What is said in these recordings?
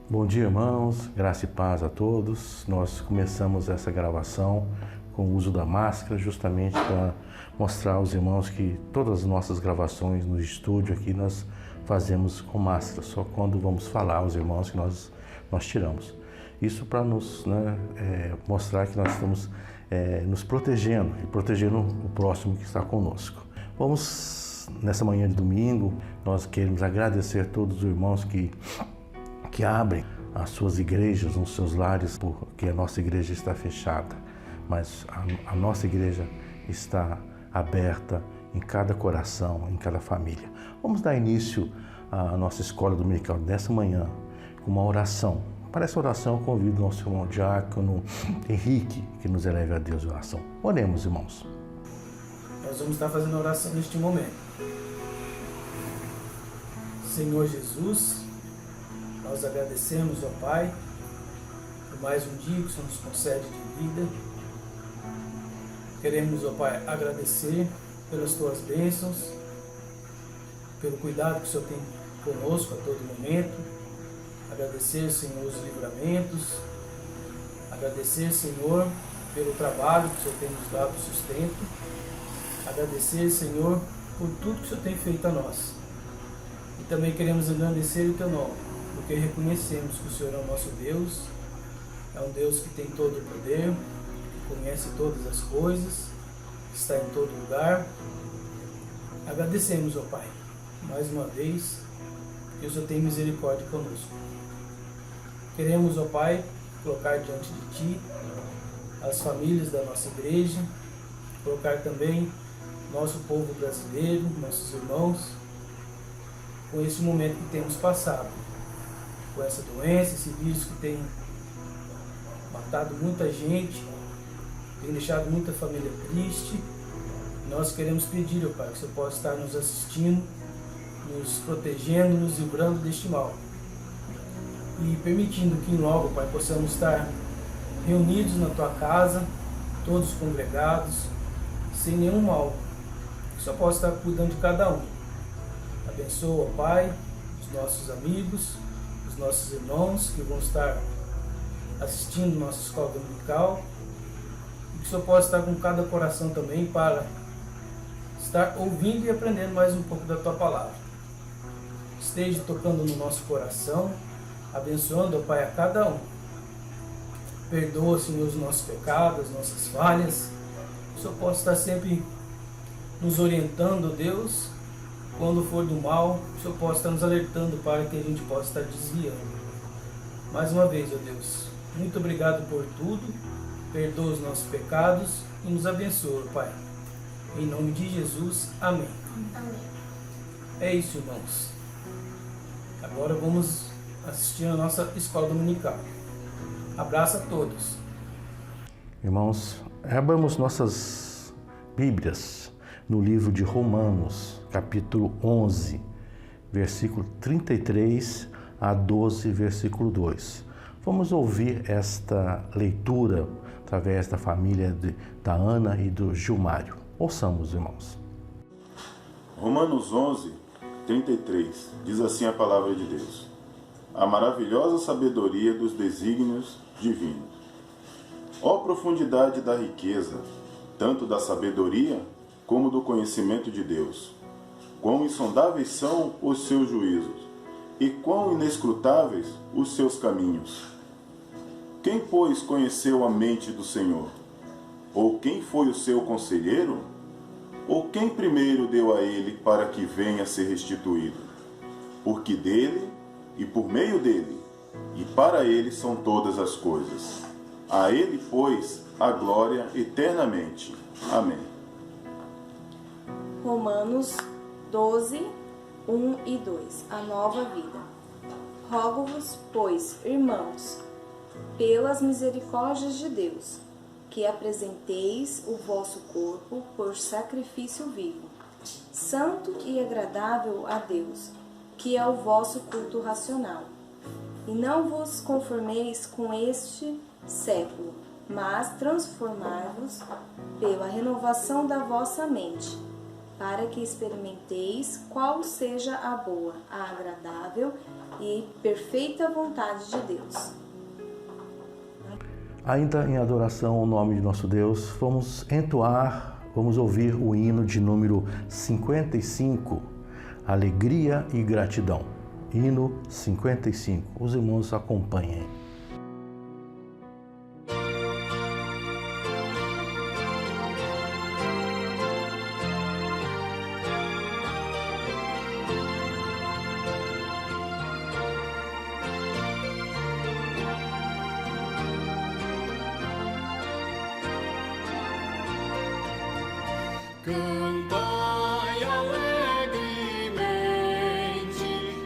Bom dia, irmãos, graça e paz a todos. Nós começamos essa gravação com o uso da máscara, justamente para mostrar aos irmãos que todas as nossas gravações no estúdio aqui nós fazemos com máscara, só quando vamos falar aos irmãos que nós tiramos. Isso para nos mostrar que nós estamos nos protegendo e protegendo o próximo que está conosco. Vamos, nessa manhã de domingo, nós queremos agradecer a todos os irmãos que abrem as suas igrejas nos seus lares, porque a nossa igreja está fechada, mas a nossa igreja está aberta em cada coração, em cada família. Vamos dar início à nossa escola dominical dessa manhã com uma oração. Para essa oração eu convido o nosso irmão diácono Henrique que nos eleve a Deus em oração. Oremos, irmãos. Nós vamos estar fazendo oração neste momento. Senhor Jesus, nós agradecemos, ó Pai, por mais um dia que o Senhor nos concede de vida. Queremos, ó Pai, agradecer pelas Tuas bênçãos, pelo cuidado que o Senhor tem conosco a todo momento. Agradecer, Senhor, os livramentos. Agradecer, Senhor, pelo trabalho que o Senhor tem nos dado sustento. Agradecer, Senhor, por tudo que o Senhor tem feito a nós. E também queremos agradecer o Teu nome, porque reconhecemos que o Senhor é o nosso Deus, é um Deus que tem todo o poder, que conhece todas as coisas, que está em todo lugar. Agradecemos, ó Pai, mais uma vez, que o Senhor tem misericórdia conosco. Queremos, ó Pai, colocar diante de Ti as famílias da nossa igreja, colocar também nosso povo brasileiro, nossos irmãos, com esse momento que temos passado, com essa doença, esse vírus que tem matado muita gente, tem deixado muita família triste. Nós queremos pedir, ó Pai, que o Senhor possa estar nos assistindo, nos protegendo, nos livrando deste mal. E permitindo que logo, Pai, possamos estar reunidos na Tua casa, todos congregados, sem nenhum mal. Que o Senhor possa estar cuidando de cada um. Abençoa, ó Pai, os nossos amigos, os nossos irmãos que vão estar assistindo nossa escola dominical. E que o Senhor possa estar com cada coração também para estar ouvindo e aprendendo mais um pouco da Tua palavra. Esteja tocando no nosso coração, abençoando, ó Pai, a cada um. Perdoa, Senhor, os nossos pecados, as nossas falhas. Que o Senhor possa estar sempre nos orientando, Deus, quando for do mal, que o Senhor possa estar nos alertando para que a gente possa estar desviando. Mais uma vez, ó Deus, muito obrigado por tudo. Perdoa os nossos pecados e nos abençoa, Pai. Em nome de Jesus, amém. Amém. É isso, irmãos. Agora vamos assistir a nossa escola dominical. Abraço a todos. Irmãos, abramos nossas Bíblias no livro de Romanos, capítulo 11, versículo 33 a 12, versículo 2. Vamos ouvir esta leitura através da família da Ana e do Gilmário. Ouçamos, irmãos. Romanos 11, 33, diz assim a palavra de Deus: a maravilhosa sabedoria dos desígnios divinos. Ó profundidade da riqueza, tanto da sabedoria como do conhecimento de Deus! Quão insondáveis são os seus juízos, e quão inescrutáveis os seus caminhos! Quem, pois, conheceu a mente do Senhor? Ou quem foi o seu conselheiro? Ou quem primeiro deu a ele para que venha a ser restituído? Porque dele, e por meio dele, e para ele são todas as coisas. A ele, pois, a glória eternamente. Amém. Romanos 12, 1 e 2. A nova vida. Rogo-vos, pois, irmãos, pelas misericórdias de Deus, que apresenteis o vosso corpo por sacrifício vivo, santo e agradável a Deus, que é o vosso culto racional. E não vos conformeis com este século, mas transformai-vos pela renovação da vossa mente, para que experimenteis qual seja a boa, a agradável e perfeita vontade de Deus. Ainda em adoração ao nome de nosso Deus, vamos ouvir o hino de número 55, Alegria e Gratidão. Hino 55. Os irmãos acompanhem. Cantai alegremente,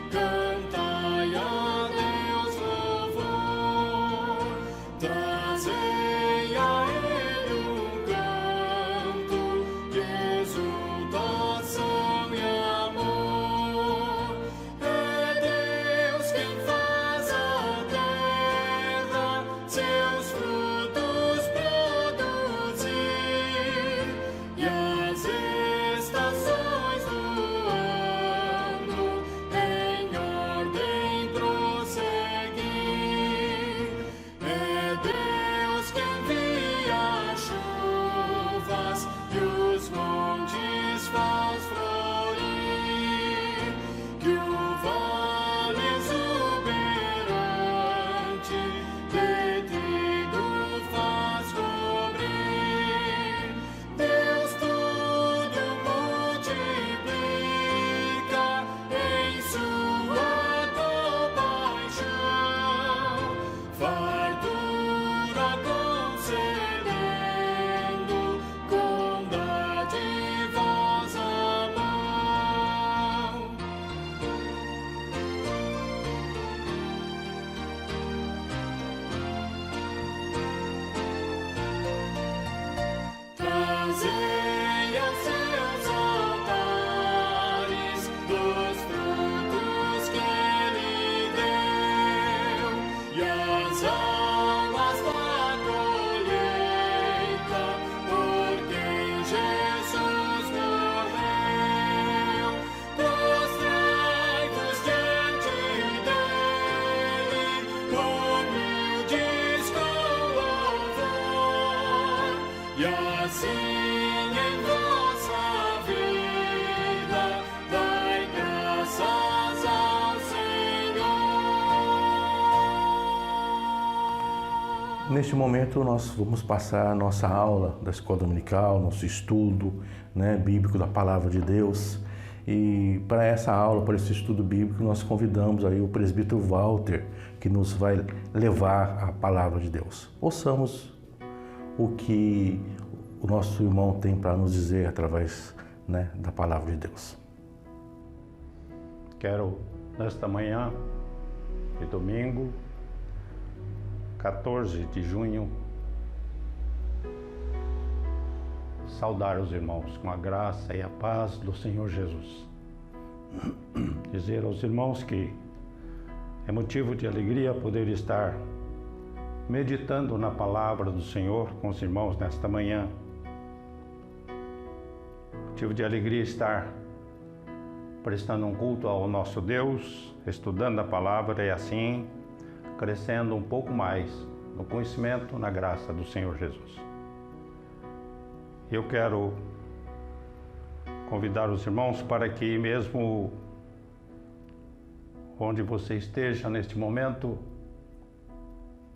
cantai a Deus louvor, trazei a Ele canto de exultação e amor. É Deus quem faz a terra seus frutos produzir, e as estações do ano em ordem prosseguir. É Deus que envia chuvas e os montes faz florir, que o vale exuberante de trigo faz cobrir. Deus tudo multiplica em sua compaixão, fartura concedendo com dádivas à mão. Trazei aos seus altares dos frutos que Ele deu, e as almas da colheita por quem Jesus morreu. Prostrai-vos diante dele, humildes com louvor, e assim em vossa vida dai graças ao Senhor. Neste momento nós vamos passar a nossa aula da escola dominical, nosso estudo, bíblico da Palavra de Deus. E para essa aula, para esse estudo bíblico, nós convidamos aí o presbítero Walter, que nos vai levar a Palavra de Deus. Ouçamos o que o nosso irmão tem para nos dizer através da Palavra de Deus. Quero, nesta manhã de domingo, 14 de junho, saudar os irmãos com a graça e a paz do Senhor Jesus. Dizer aos irmãos que é motivo de alegria poder estar meditando na palavra do Senhor com os irmãos nesta manhã. Motivo de alegria estar prestando um culto ao nosso Deus, estudando a palavra e assim crescendo um pouco mais no conhecimento, na graça do Senhor Jesus. Eu quero convidar os irmãos para que mesmo onde você esteja neste momento,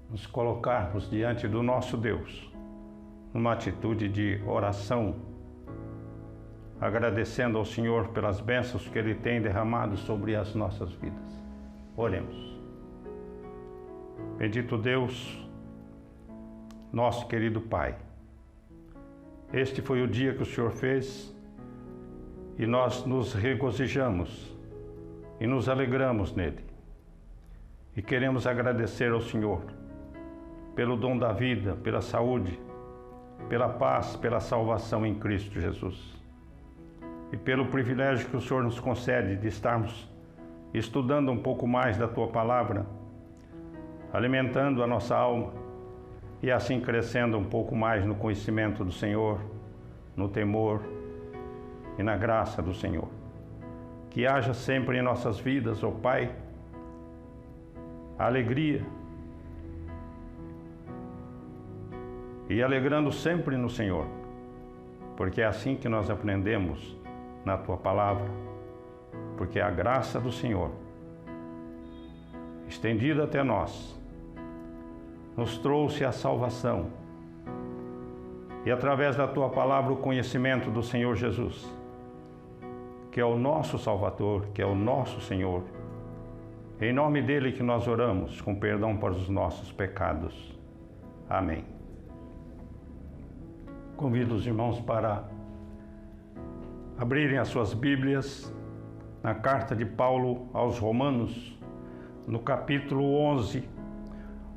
nos colocarmos diante do nosso Deus, numa atitude de oração, agradecendo ao Senhor pelas bênçãos que Ele tem derramado sobre as nossas vidas. Oremos. Bendito Deus, nosso querido Pai, este foi o dia que o Senhor fez e nós nos regozijamos e nos alegramos nele. E queremos agradecer ao Senhor pelo dom da vida, pela saúde, pela paz, pela salvação em Cristo Jesus. E pelo privilégio que o Senhor nos concede de estarmos estudando um pouco mais da Tua Palavra, alimentando a nossa alma e assim crescendo um pouco mais no conhecimento do Senhor, no temor e na graça do Senhor. Que haja sempre em nossas vidas, ó Pai, alegria, e alegrando sempre no Senhor, porque é assim que nós aprendemos na Tua Palavra, porque a graça do Senhor, estendida até nós, nos trouxe a salvação, e através da Tua Palavra o conhecimento do Senhor Jesus, que é o nosso Salvador, que é o nosso Senhor. Em nome dele que nós oramos, com perdão para os nossos pecados. Amém. Convido os irmãos para abrirem as suas Bíblias na carta de Paulo aos Romanos, no capítulo 11,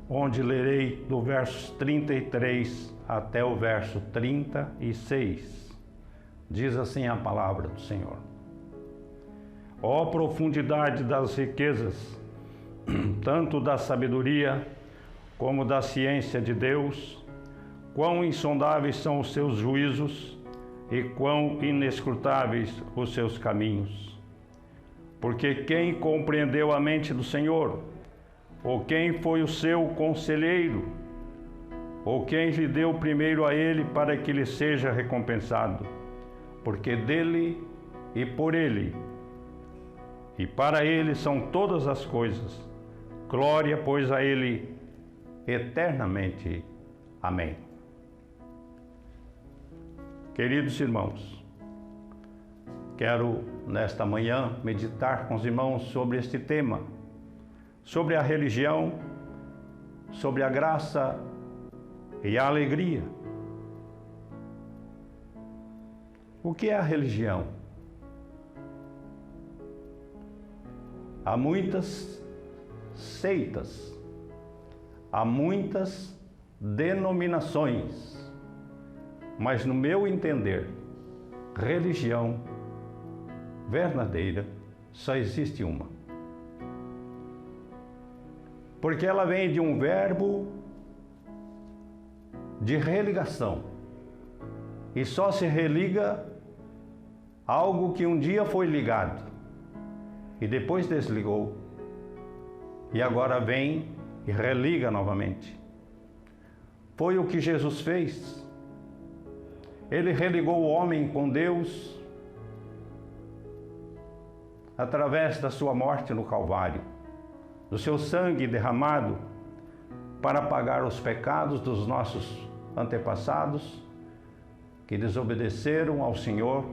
onde lerei do verso 33 até o verso 36. Diz assim a palavra do Senhor. Ó profundidade das riquezas, tanto da sabedoria como da ciência de Deus, quão insondáveis são os seus juízos e quão inescrutáveis os seus caminhos. Porque quem compreendeu a mente do Senhor? Ou quem foi o seu conselheiro? Ou quem lhe deu primeiro a ele para que lhe seja recompensado? Porque dele e por ele e para ele são todas as coisas. Glória, pois, a ele eternamente. Amém. Queridos irmãos, quero nesta manhã meditar com os irmãos sobre este tema, sobre a religião, sobre a graça e a alegria. O que é a religião? Há muitas seitas, há muitas denominações, mas no meu entender, religião verdadeira só existe uma. Porque ela vem de um verbo de religação, e só se religa algo que um dia foi ligado e depois desligou, e agora vem e religa novamente. Foi o que Jesus fez. Ele religou o homem com Deus através da sua morte no Calvário, do seu sangue derramado para pagar os pecados dos nossos antepassados que desobedeceram ao Senhor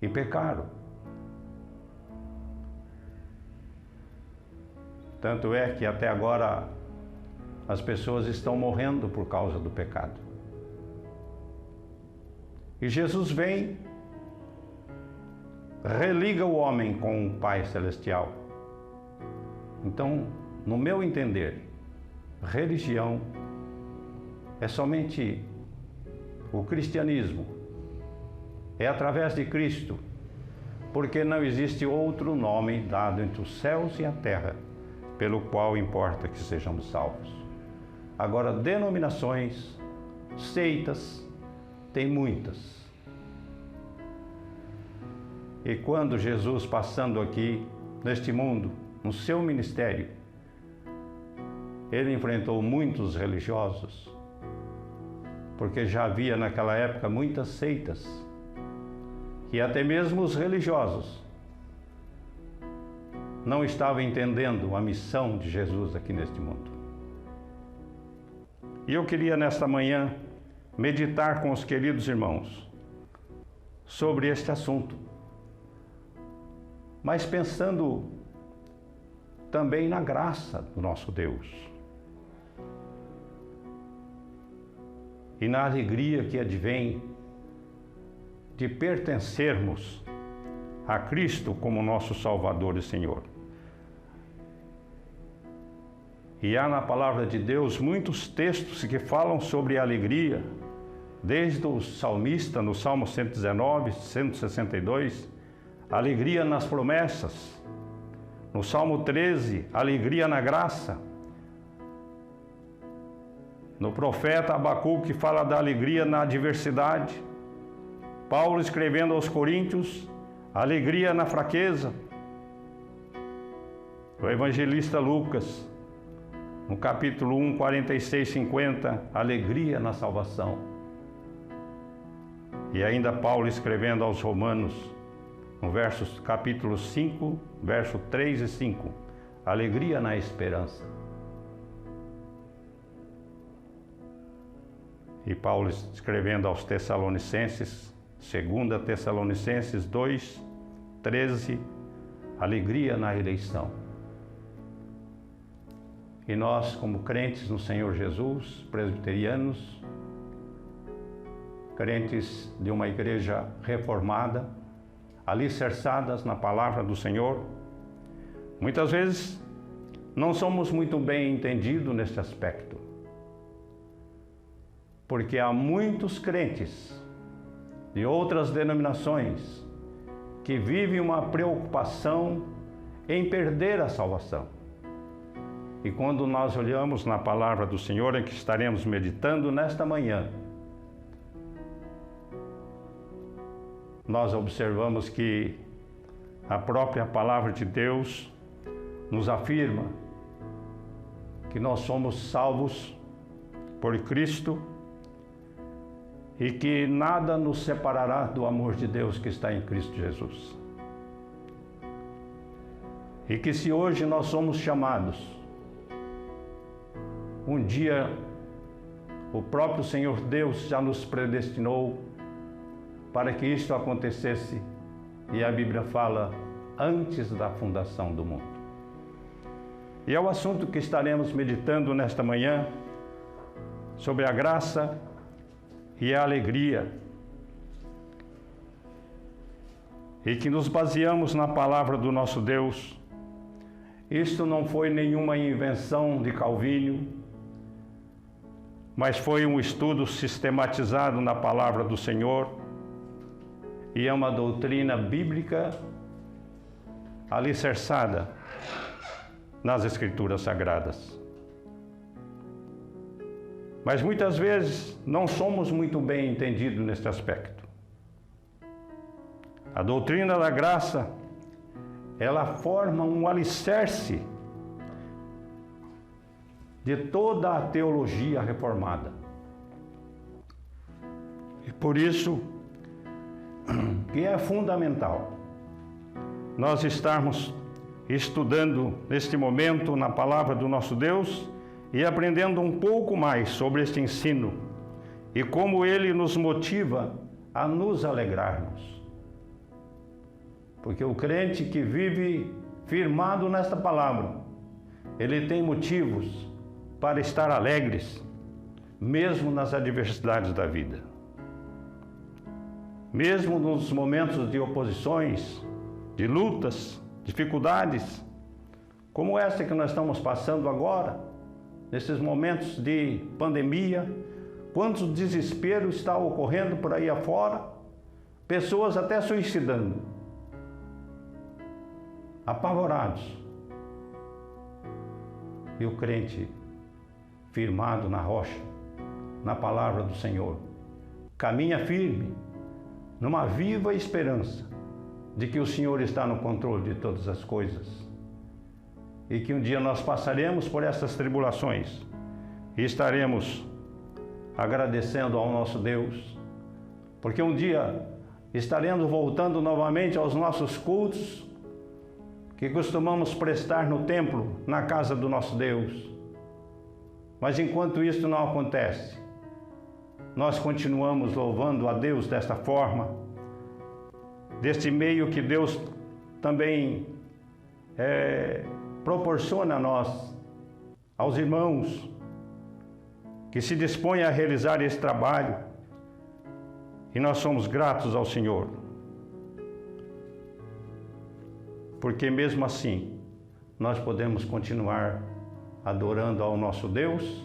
e pecaram. Tanto é que até agora as pessoas estão morrendo por causa do pecado. E Jesus vem, religa o homem com o Pai Celestial. Então, no meu entender, religião é somente o cristianismo. É através de Cristo, porque não existe outro nome dado entre os céus e a terra, pelo qual importa que sejamos salvos. Agora, denominações, seitas, tem muitas. E quando Jesus, passando aqui neste mundo, no seu ministério, ele enfrentou muitos religiosos, porque já havia naquela época muitas seitas, e até mesmo os religiosos não estavam entendendo a missão de Jesus aqui neste mundo. E eu queria nesta manhã meditar com os queridos irmãos sobre este assunto, mas pensando também na graça do nosso Deus e na alegria que advém de pertencermos a Cristo como nosso Salvador e Senhor. E há na palavra de Deus muitos textos que falam sobre a alegria, desde o salmista, no Salmo 119, 162, alegria nas promessas. No Salmo 13, alegria na graça. No profeta Abacuque fala da alegria na adversidade, Paulo escrevendo aos Coríntios, alegria na fraqueza. O evangelista Lucas, no capítulo 1, 46, 50, alegria na salvação. E ainda Paulo escrevendo aos Romanos, no capítulo 5, verso 3 e 5, alegria na esperança. E Paulo escrevendo aos Tessalonicenses, 2 Tessalonicenses 2, 13, alegria na eleição. E nós, como crentes no Senhor Jesus, presbiterianos, crentes de uma igreja reformada, alicerçadas na palavra do Senhor, muitas vezes não somos muito bem entendidos neste aspecto, porque há muitos crentes de outras denominações que vivem uma preocupação em perder a salvação. E quando nós olhamos na palavra do Senhor, em que estaremos meditando nesta manhã, nós observamos que a própria palavra de Deus nos afirma que nós somos salvos por Cristo e que nada nos separará do amor de Deus que está em Cristo Jesus. E que se hoje nós somos chamados, um dia o próprio Senhor Deus já nos predestinou para que isto acontecesse, e a Bíblia fala, antes da fundação do mundo. E é o assunto que estaremos meditando nesta manhã, sobre a graça e a alegria, e que nos baseamos na palavra do nosso Deus. Isto não foi nenhuma invenção de Calvínio, mas foi um estudo sistematizado na palavra do Senhor, e é uma doutrina bíblica alicerçada nas Escrituras Sagradas. Mas muitas vezes não somos muito bem entendidos neste aspecto. A doutrina da graça, ela forma um alicerce de toda a teologia reformada. E por isso que é fundamental nós estarmos estudando neste momento na palavra do nosso Deus e aprendendo um pouco mais sobre este ensino e como ele nos motiva a nos alegrarmos. Porque o crente que vive firmado nesta palavra, ele tem motivos para estar alegres, mesmo nas adversidades da vida. Mesmo nos momentos de oposições, de lutas, dificuldades, como esta que nós estamos passando agora, nesses momentos de pandemia, quanto desespero está ocorrendo por aí afora, pessoas até suicidando, apavorados. E o crente firmado na rocha, na palavra do Senhor, caminha firme, numa viva esperança de que o Senhor está no controle de todas as coisas e que um dia nós passaremos por essas tribulações e estaremos agradecendo ao nosso Deus, porque um dia estaremos voltando novamente aos nossos cultos que costumamos prestar no templo, na casa do nosso Deus. Mas enquanto isso não acontece, nós continuamos louvando a Deus desta forma, deste meio que Deus também proporciona a nós, aos irmãos que se dispõem a realizar esse trabalho, e nós somos gratos ao Senhor, porque mesmo assim nós podemos continuar adorando ao nosso Deus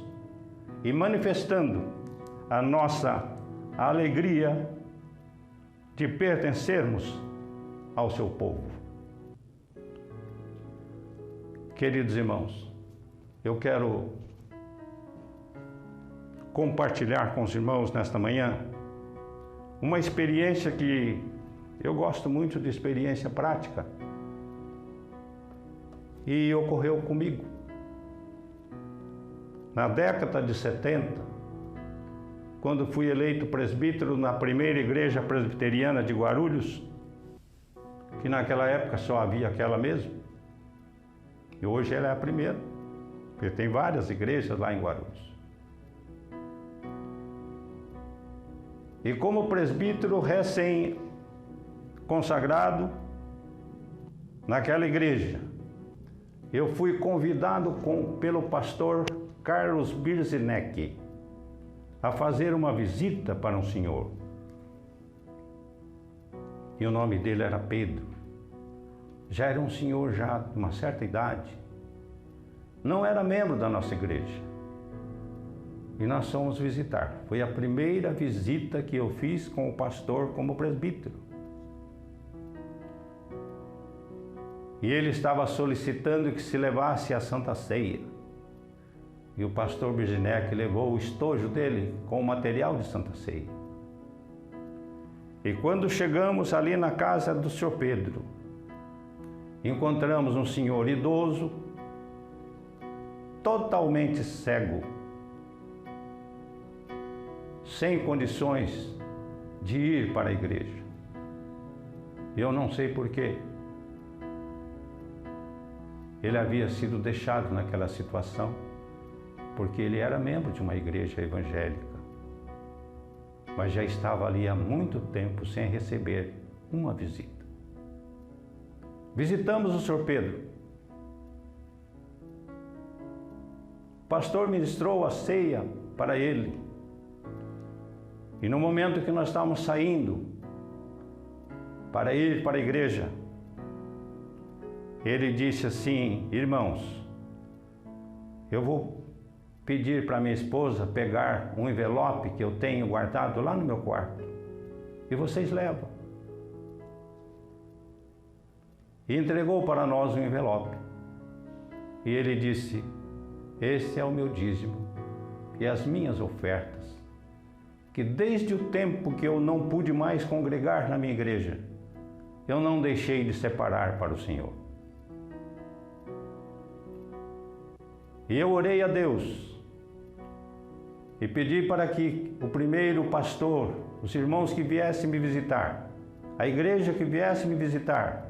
e manifestando a nossa alegria de pertencermos ao seu povo. Queridos irmãos, eu quero compartilhar com os irmãos nesta manhã uma experiência que eu gosto muito de experiência prática. E ocorreu comigo. Na década de 70, quando fui eleito presbítero na primeira igreja presbiteriana de Guarulhos, que naquela época só havia aquela mesmo, e hoje ela é a primeira, porque tem várias igrejas lá em Guarulhos. E como presbítero recém-consagrado naquela igreja, eu fui convidado pelo pastor Carlos Birzineck a fazer uma visita para um senhor. E o nome dele era Pedro. Já era um senhor já de uma certa idade. Não era membro da nossa igreja. E nós fomos visitar. Foi a primeira visita que eu fiz com o pastor como presbítero. E ele estava solicitando que se levasse a Santa Ceia. E o pastor Birzineck levou o estojo dele com o material de Santa Ceia. E quando chegamos ali na casa do senhor Pedro, encontramos um senhor idoso, totalmente cego, sem condições de ir para a igreja. Eu não sei porquê. Ele havia sido deixado naquela situação, porque ele era membro de uma igreja evangélica, mas já estava ali há muito tempo sem receber uma visita. Visitamos o senhor Pedro. O pastor ministrou a ceia para ele. E no momento que nós estávamos saindo para ir para a igreja, ele disse assim: irmãos, eu vou pedir para minha esposa pegar um envelope que eu tenho guardado lá no meu quarto e vocês levam. E entregou para nós um envelope. E ele disse: esse é o meu dízimo e as minhas ofertas, que desde o tempo que eu não pude mais congregar na minha igreja, eu não deixei de separar para o Senhor. E eu orei a Deus e pedi para que o primeiro pastor, os irmãos que viessem me visitar, a igreja que viesse me visitar,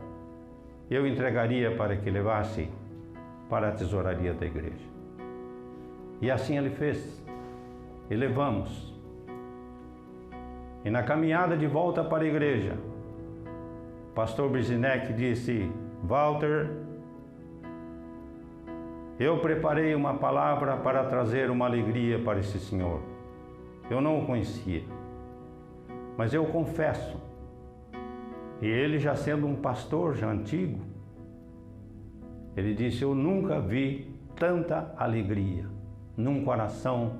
eu entregaria para que levasse para a tesouraria da igreja. E assim ele fez. E levamos. E na caminhada de volta para a igreja, o pastor Birzineck disse: Walter, eu preparei uma palavra para trazer uma alegria para esse senhor. Eu não o conhecia, mas eu confesso, e ele já sendo um pastor já antigo, ele disse: eu nunca vi tanta alegria num coração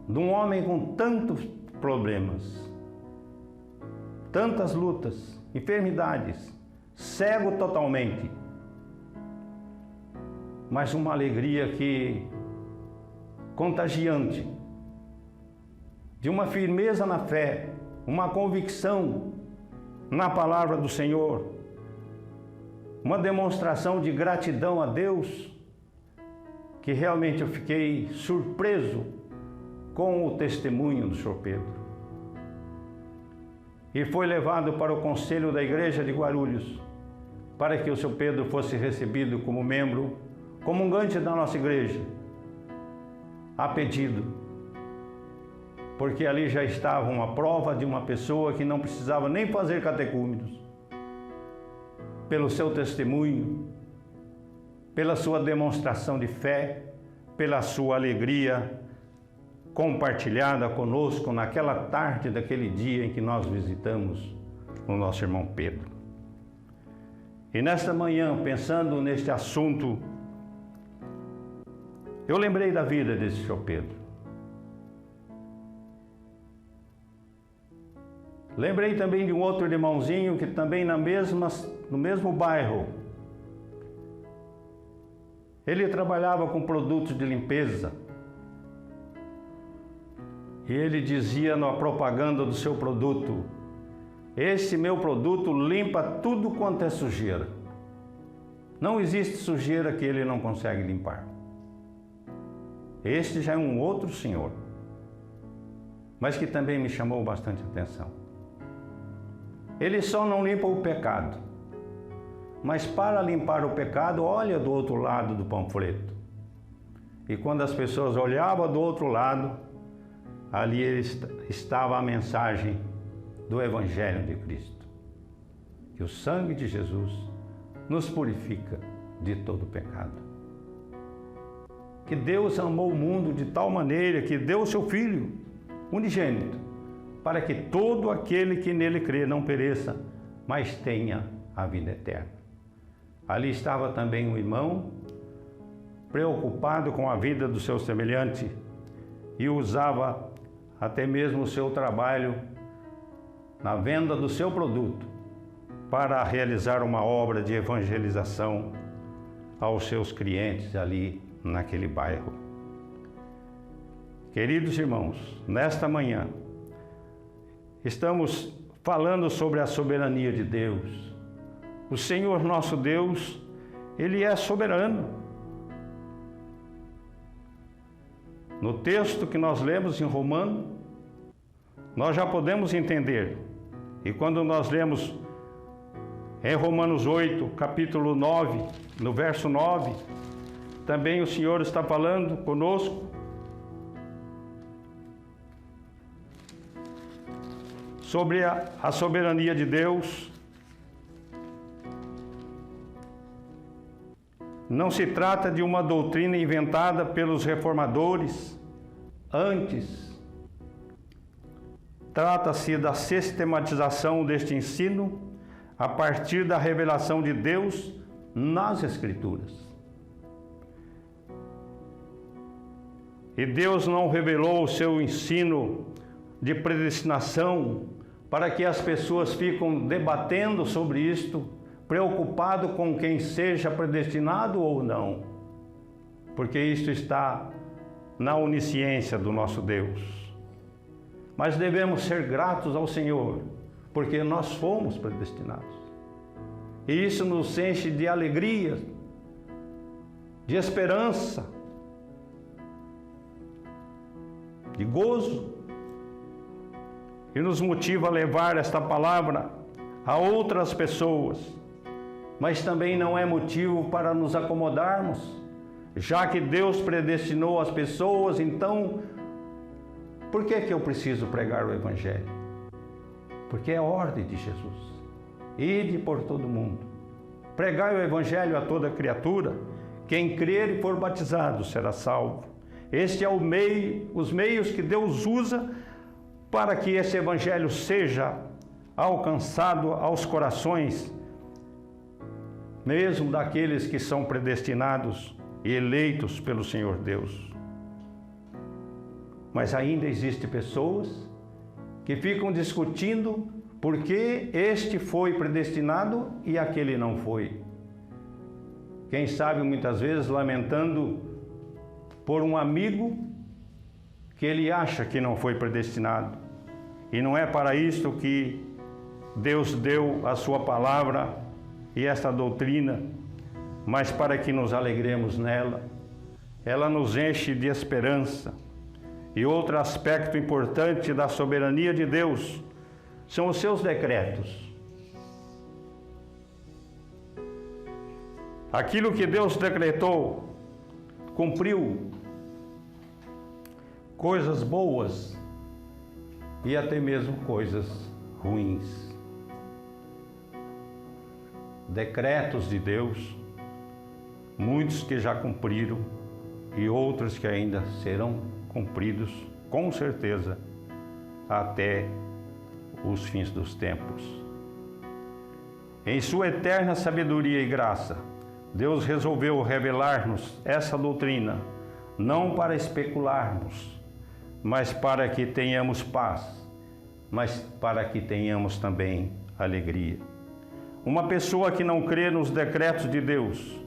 de um homem com tantos problemas, tantas lutas, enfermidades, cego totalmente, mas uma alegria que contagiante, de uma firmeza na fé, uma convicção na palavra do Senhor, uma demonstração de gratidão a Deus, que realmente eu fiquei surpreso com o testemunho do Sr. Pedro. E foi levado para o conselho da igreja de Guarulhos, para que o Sr. Pedro fosse recebido como membro comungante da nossa igreja, a pedido, porque ali já estava uma prova de uma pessoa que não precisava nem fazer catecúmenos, pelo seu testemunho, pela sua demonstração de fé, pela sua alegria compartilhada conosco naquela tarde daquele dia em que nós visitamos o nosso irmão Pedro. E nesta manhã, pensando neste assunto, eu lembrei da vida desse senhor Pedro. Lembrei também de um outro irmãozinho que também no mesmo bairro, ele trabalhava com produtos de limpeza. E ele dizia na propaganda do seu produto: esse meu produto limpa tudo quanto é sujeira. Não existe sujeira que ele não consegue limpar. Este já é um outro senhor, mas que também me chamou bastante atenção. Ele só não limpa o pecado, mas para limpar o pecado, olha do outro lado do panfleto. E quando as pessoas olhavam do outro lado, ali estava a mensagem do Evangelho de Cristo, que o sangue de Jesus nos purifica de todo pecado. Que Deus amou o mundo de tal maneira que deu o seu Filho unigênito, para que todo aquele que nele crê não pereça, mas tenha a vida eterna. Ali estava também um irmão preocupado com a vida do seu semelhante e usava até mesmo o seu trabalho na venda do seu produto para realizar uma obra de evangelização aos seus clientes ali naquele bairro. Queridos irmãos, nesta manhã estamos falando sobre a soberania de Deus. O Senhor nosso Deus, Ele é soberano. No texto que nós lemos em Romanos, nós já podemos entender. E quando nós lemos em Romanos 8, capítulo 9, no verso 9, também o Senhor está falando conosco sobre a soberania de Deus. Não se trata de uma doutrina inventada pelos reformadores. Antes, trata-se da sistematização deste ensino a partir da revelação de Deus nas Escrituras. E Deus não revelou o seu ensino de predestinação para que as pessoas fiquem debatendo sobre isto, preocupado com quem seja predestinado ou não, porque isto está na onisciência do nosso Deus. Mas devemos ser gratos ao Senhor, porque nós fomos predestinados. E isso nos enche de alegria, de esperança, de gozo, e nos motiva a levar esta palavra a outras pessoas. Mas também não é motivo para nos acomodarmos, já que Deus predestinou as pessoas, então, por que eu preciso pregar o Evangelho? Porque é a ordem de Jesus. Ide por todo mundo, pregai o Evangelho a toda criatura, quem crer e for batizado será salvo. Este é os meios que Deus usa para que esse Evangelho seja alcançado aos corações, mesmo daqueles que são predestinados e eleitos pelo Senhor Deus. Mas ainda existem pessoas que ficam discutindo por que este foi predestinado e aquele não foi. Quem sabe muitas vezes lamentando por um amigo que ele acha que não foi predestinado. E não é para isto que Deus deu a sua palavra e esta doutrina, mas para que nos alegremos nela. Ela nos enche de esperança. E outro aspecto importante da soberania de Deus são os seus decretos. Aquilo que Deus decretou, cumpriu. Coisas boas e até mesmo coisas ruins. Decretos de Deus, muitos que já cumpriram e outros que ainda serão cumpridos, com certeza, até os fins dos tempos. Em sua eterna sabedoria e graça, Deus resolveu revelar-nos essa doutrina, não para especularmos, mas para que tenhamos paz, mas para que tenhamos também alegria. Uma pessoa que não crê nos decretos de Deus,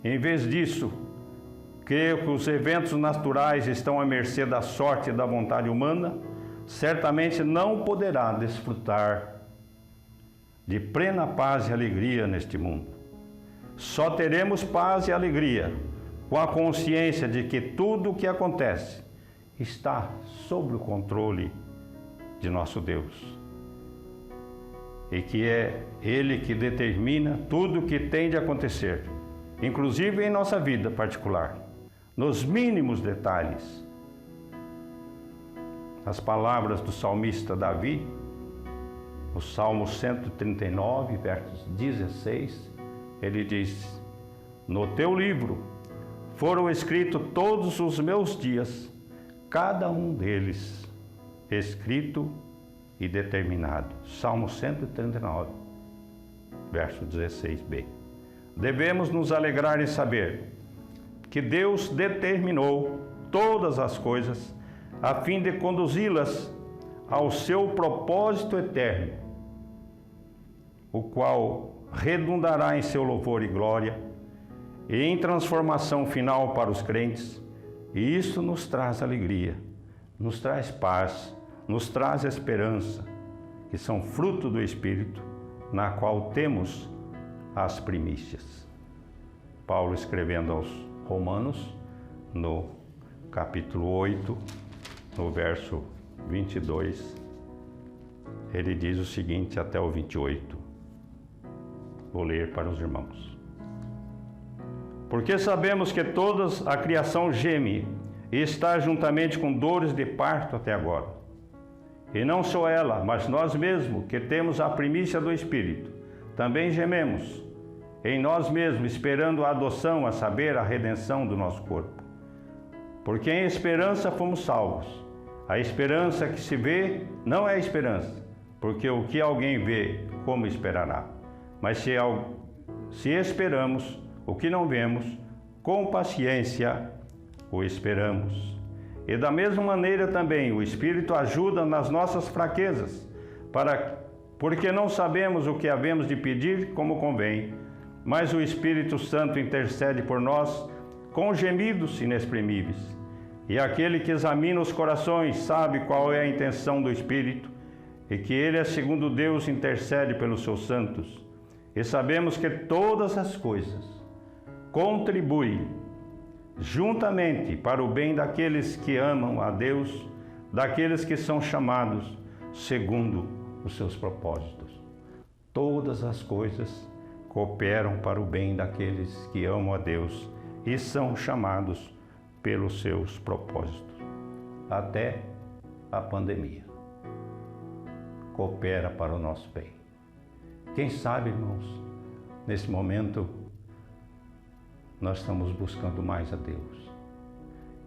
em vez disso, creio que os eventos naturais estão à mercê da sorte e da vontade humana, certamente não poderá desfrutar de plena paz e alegria neste mundo. Só teremos paz e alegria com a consciência de que tudo o que acontece está sob o controle de nosso Deus. E que é Ele que determina tudo o que tem de acontecer, inclusive em nossa vida particular, nos mínimos detalhes. As palavras do salmista Davi, o Salmo 139, versos 16, ele diz: no teu livro foram escritos todos os meus dias, cada um deles escrito e determinado. Salmo 139, verso 16b. Devemos nos alegrar em saber que Deus determinou todas as coisas a fim de conduzi-las ao seu propósito eterno, o qual redundará em seu louvor e glória e em transformação final para os crentes, e isso nos traz alegria, nos traz paz, nos traz esperança, que são fruto do Espírito, na qual temos as primícias. Paulo, escrevendo aos Romanos, no capítulo 8, no verso 22, ele diz o seguinte até o 28. Vou ler para os irmãos. Porque sabemos que toda a criação geme e está juntamente com dores de parto até agora. E não só ela, mas nós mesmos, que temos a primícia do Espírito, também gememos em nós mesmos, esperando a adoção, a saber, a redenção do nosso corpo. Porque em esperança fomos salvos. A esperança que se vê não é esperança, porque o que alguém vê, como esperará? Mas se esperamos o que não vemos, com paciência o esperamos. E da mesma maneira também o Espírito ajuda nas nossas fraquezas, porque não sabemos o que havemos de pedir como convém, mas o Espírito Santo intercede por nós com gemidos inexprimíveis. E aquele que examina os corações sabe qual é a intenção do Espírito, e que Ele, segundo Deus, intercede pelos seus santos. E sabemos que todas as coisas contribuem juntamente para o bem daqueles que amam a Deus, daqueles que são chamados segundo os seus propósitos. Todas as coisas cooperam para o bem daqueles que amam a Deus e são chamados pelos seus propósitos. Até a pandemia coopera para o nosso bem. Quem sabe, irmãos, nesse momento nós estamos buscando mais a Deus.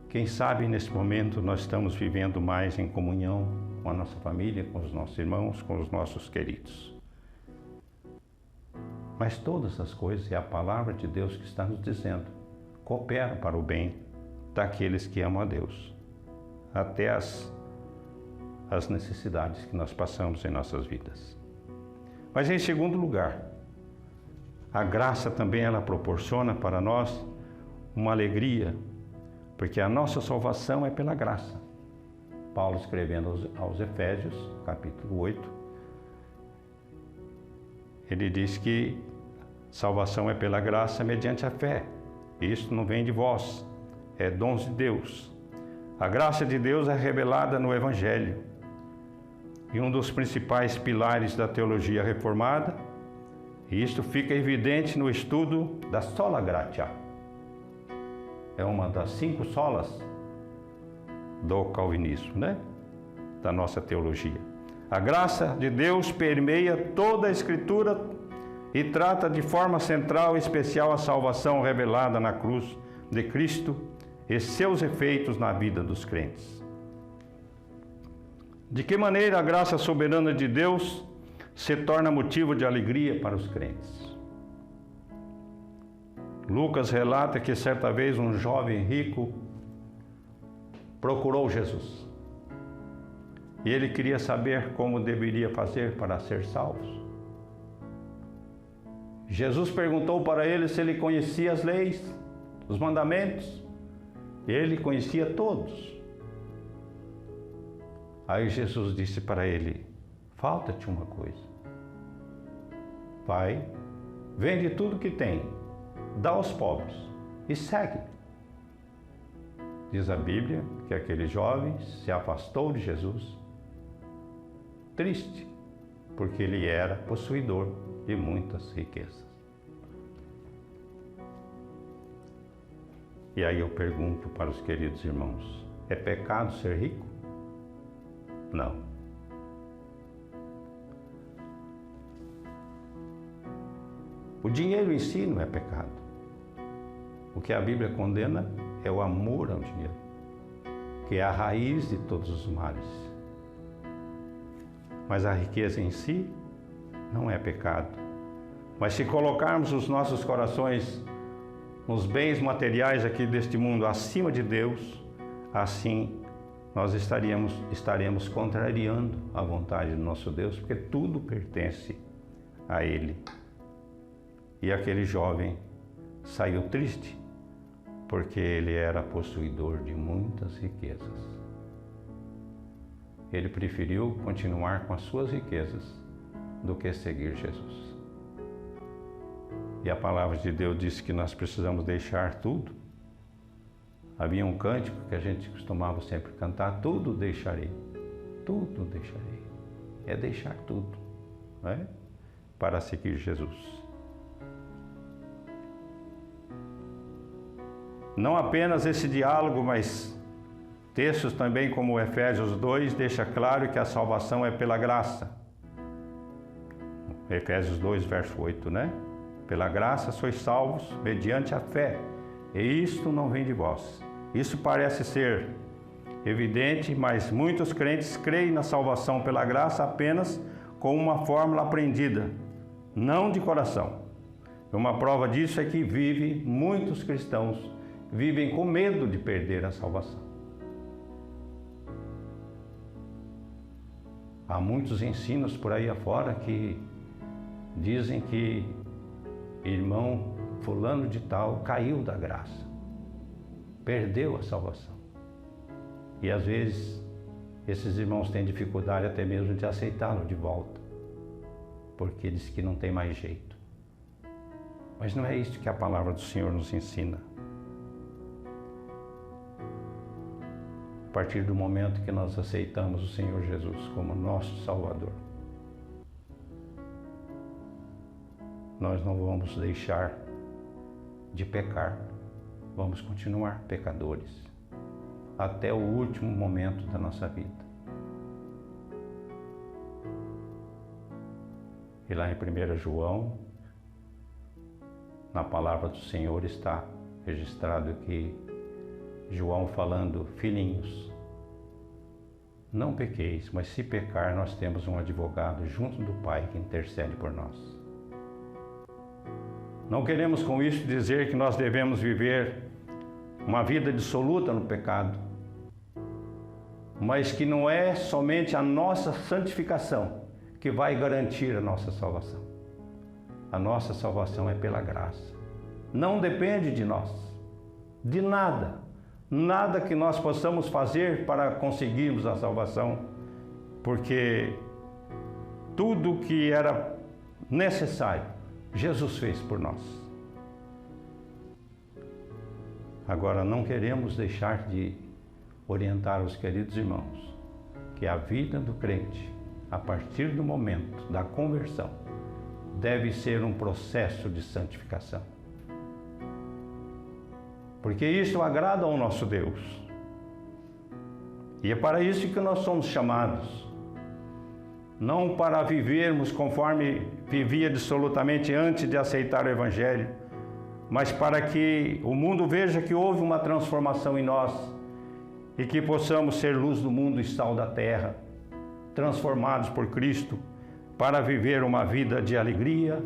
Quem sabe nesse momento nós estamos vivendo mais em comunhão com a nossa família, com os nossos irmãos, com os nossos queridos. Mas todas as coisas, é a palavra de Deus que está nos dizendo, cooperam para o bem daqueles que amam a Deus, até as necessidades que nós passamos em nossas vidas. Mas em segundo lugar, a graça também ela proporciona para nós uma alegria, porque a nossa salvação é pela graça. Paulo, escrevendo aos Efésios, capítulo 8, ele diz que salvação é pela graça mediante a fé. Isso não vem de vós, é dons de Deus. A graça de Deus é revelada no Evangelho. E um dos principais pilares da teologia reformada, e isto fica evidente no estudo da sola gratia. É uma das 5 solas do calvinismo, né? Da nossa teologia. A graça de Deus permeia toda a Escritura e trata de forma central e especial a salvação revelada na cruz de Cristo e seus efeitos na vida dos crentes. De que maneira a graça soberana de Deus se torna motivo de alegria para os crentes? Lucas relata que certa vez um jovem rico procurou Jesus. E ele queria saber como deveria fazer para ser salvo. Jesus perguntou para ele se ele conhecia as leis, os mandamentos. Ele conhecia todos. Aí Jesus disse para ele: falta-te uma coisa. Vai, vende tudo que tem, dá aos pobres e segue. Diz a Bíblia que aquele jovem se afastou de Jesus, triste, porque ele era possuidor de muitas riquezas. E aí eu pergunto para os queridos irmãos: é pecado ser rico? Não. O dinheiro em si não é pecado. O que a Bíblia condena é o amor ao dinheiro, que é a raiz de todos os males. Mas a riqueza em si não é pecado. Mas se colocarmos os nossos corações nos bens materiais aqui deste mundo acima de Deus, assim nós estaremos contrariando a vontade do nosso Deus, porque tudo pertence a Ele. E aquele jovem saiu triste, porque ele era possuidor de muitas riquezas. Ele preferiu continuar com as suas riquezas do que seguir Jesus. E a palavra de Deus diz que nós precisamos deixar tudo. Havia um cântico que a gente costumava sempre cantar: tudo deixarei, tudo deixarei. É deixar tudo, não é? Para seguir Jesus. Não apenas esse diálogo, mas textos também como Efésios 2 deixa claro que a salvação é pela graça. Efésios 2, verso 8, né? Pela graça sois salvos mediante a fé, e isto não vem de vós. Isso parece ser evidente, mas muitos crentes creem na salvação pela graça apenas como uma fórmula aprendida, não de coração. Uma prova disso é que muitos cristãos vivem com medo de perder a salvação. Há muitos ensinos por aí afora que dizem que irmão fulano de tal caiu da graça, perdeu a salvação. E às vezes esses irmãos têm dificuldade até mesmo de aceitá-lo de volta, porque diz que não tem mais jeito. Mas não é isso que a palavra do Senhor nos ensina. A partir do momento que nós aceitamos o Senhor Jesus como nosso Salvador, nós não vamos deixar de pecar, vamos continuar pecadores até o último momento da nossa vida. E lá em 1 João, na palavra do Senhor está registrado que João falando: filhinhos, não pequeis, mas se pecar, nós temos um advogado junto do Pai que intercede por nós. Não queremos com isso dizer que nós devemos viver uma vida dissoluta no pecado, mas que não é somente a nossa santificação que vai garantir a nossa salvação. A nossa salvação é pela graça. Não depende de nós, de nada. Nada que nós possamos fazer para conseguirmos a salvação, porque tudo o que era necessário, Jesus fez por nós. Agora, não queremos deixar de orientar os queridos irmãos que a vida do crente, a partir do momento da conversão, deve ser um processo de santificação. Porque isso agrada ao nosso Deus. E é para isso que nós somos chamados. Não para vivermos conforme vivia dissolutamente antes de aceitar o Evangelho, mas para que o mundo veja que houve uma transformação em nós e que possamos ser luz do mundo e sal da terra, transformados por Cristo para viver uma vida de alegria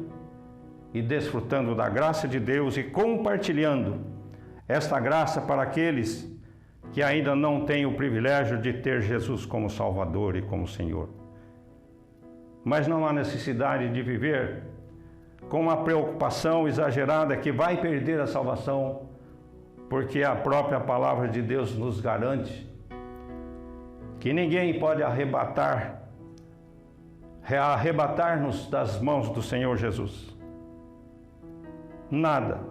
e desfrutando da graça de Deus e compartilhando esta graça para aqueles que ainda não têm o privilégio de ter Jesus como Salvador e como Senhor. Mas não há necessidade de viver com uma preocupação exagerada que vai perder a salvação porque a própria palavra de Deus nos garante que ninguém pode arrebatar-nos das mãos do Senhor Jesus. Nada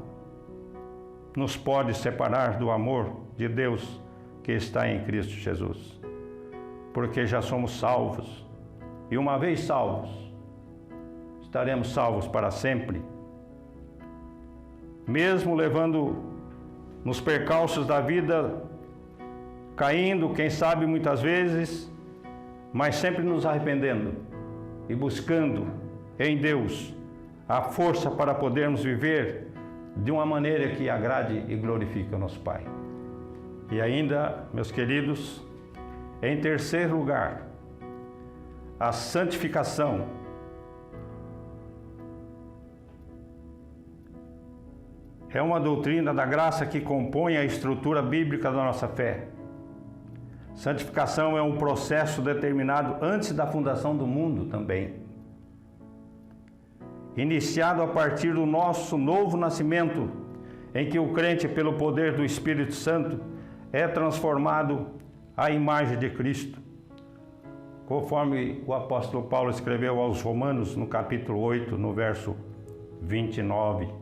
nos pode separar do amor de Deus que está em Cristo Jesus, porque já somos salvos, e uma vez salvos, estaremos salvos para sempre. Mesmo levando nos percalços da vida, caindo, quem sabe muitas vezes, mas sempre nos arrependendo e buscando em Deus a força para podermos viver de uma maneira que agrade e glorifique o nosso Pai. E ainda, meus queridos, em terceiro lugar, a santificação. É uma doutrina da graça que compõe a estrutura bíblica da nossa fé. Santificação é um processo determinado antes da fundação do mundo também, iniciado a partir do nosso novo nascimento, em que o crente, pelo poder do Espírito Santo, é transformado à imagem de Cristo, conforme o apóstolo Paulo escreveu aos Romanos, no capítulo 8, no verso 29.